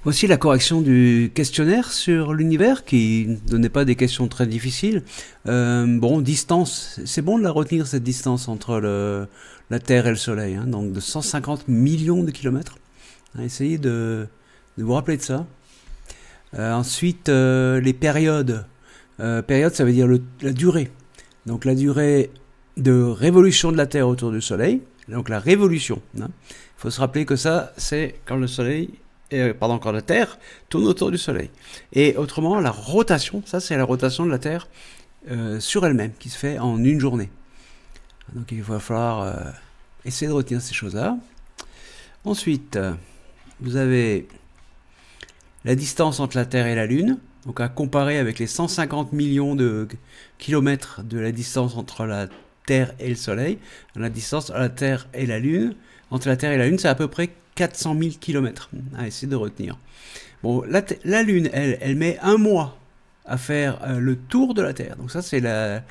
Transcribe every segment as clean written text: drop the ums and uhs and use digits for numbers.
Aussi la correction du questionnaire sur l'univers qui ne donnait pas des questions très difficiles. Bon, distance, c'est bon de la retenir cette distance entre la Terre et le Soleil, hein, donc de 150 millions de kilomètres. Essayez de vous rappeler de ça. Ensuite, les périodes. Période, ça veut dire la durée. Donc la durée de révolution de la Terre autour du Soleil. Donc la révolution. Il faut se rappeler que ça, c'est quand le Soleil... quand la Terre tourne autour du Soleil. Et autrement, la rotation, ça c'est la rotation de la Terre sur elle-même, qui se fait en une journée. Donc il va falloir essayer de retenir ces choses-là. Ensuite, vous avez la distance entre la Terre et la Lune, donc à comparer avec les 150 millions de kilomètres de la distance entre la Terre et le Soleil. La distance entre la Terre et la Lune, c'est à peu près 400 000 km à essayer de retenir. Bon, la Lune, elle met un mois à faire le tour de la Terre. Donc ça, c'est la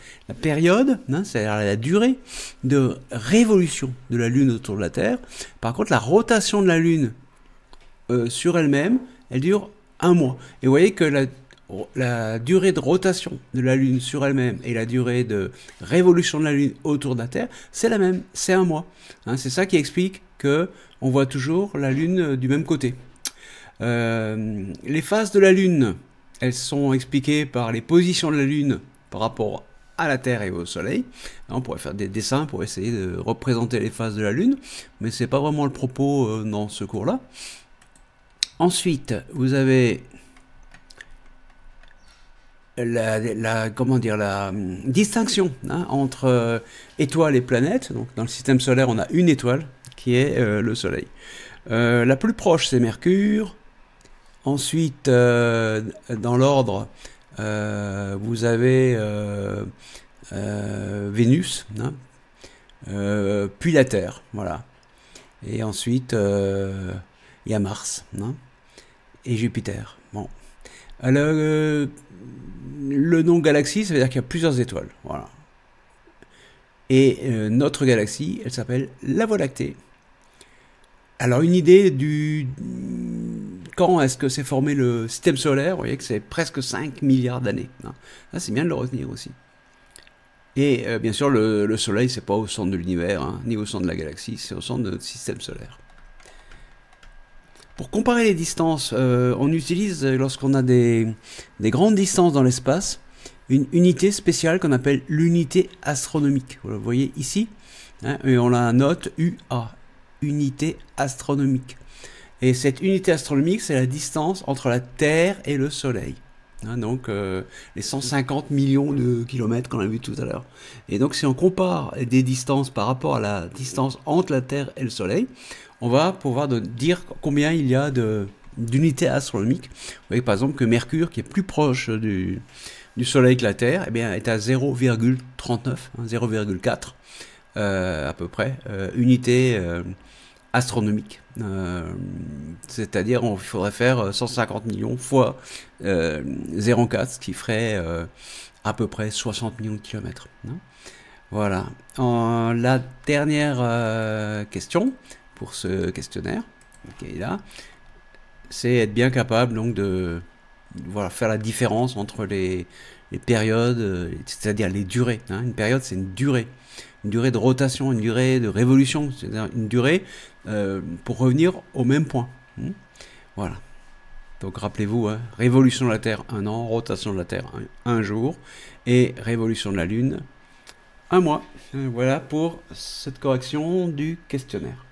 période, hein, c'est-à-dire la durée de révolution de la Lune autour de la Terre. Par contre, la rotation de la Lune sur elle-même, elle dure un mois. Et vous voyez que la durée de rotation de la Lune sur elle-même et la durée de révolution de la Lune autour de la Terre, c'est la même, c'est un mois. Hein, c'est ça qui explique que on voit toujours la Lune du même côté. Les phases de la Lune, elles sont expliquées par les positions de la Lune par rapport à la Terre et au Soleil. On pourrait faire des dessins pour essayer de représenter les phases de la Lune, mais c'est pas vraiment le propos dans ce cours-là. Ensuite, vous avez la distinction entre étoiles et planètes. Donc, dans le système solaire, on a une étoile qui est le Soleil. La plus proche, c'est Mercure. Ensuite, dans l'ordre, vous avez Vénus, puis la Terre, voilà. Et ensuite, il y a Mars et Jupiter. Bon. Alors, le nom galaxie, ça veut dire qu'il y a plusieurs étoiles, voilà. Et notre galaxie, elle s'appelle la Voie lactée. Alors une idée du quand est-ce que s'est formé le système solaire, vous voyez que c'est presque 5 milliards d'années. Ça c'est bien de le retenir aussi. Et bien sûr le Soleil c'est pas au centre de l'univers, ni au centre de la galaxie, c'est au centre de notre système solaire. Pour comparer les distances, on utilise lorsqu'on a des grandes distances dans l'espace, une unité spéciale qu'on appelle l'unité astronomique. Vous le voyez ici, et on la note UA. Unité astronomique. Et cette unité astronomique, c'est la distance entre la Terre et le Soleil. Donc les 150 millions de kilomètres qu'on a vu tout à l'heure. Et donc si on compare des distances par rapport à la distance entre la Terre et le Soleil, on va pouvoir dire combien il y a d'unités astronomiques. Vous voyez par exemple que Mercure, qui est plus proche du Soleil que la Terre, eh bien, est à 0,39, 0,4 à peu près, unité astronomique. C'est-à-dire il faudrait faire 150 millions fois 0,4, ce qui ferait à peu près 60 millions de kilomètres. Voilà. La dernière question pour ce questionnaire, qui est là, c'est être bien capable donc de faire la différence entre les périodes, c'est-à-dire les durées. Une période, c'est une durée de rotation, une durée de révolution, c'est-à-dire une durée pour revenir au même point. Voilà. Donc rappelez-vous, révolution de la Terre, 1 an, rotation de la Terre, un jour, et révolution de la Lune, 1 mois. Voilà pour cette correction du questionnaire.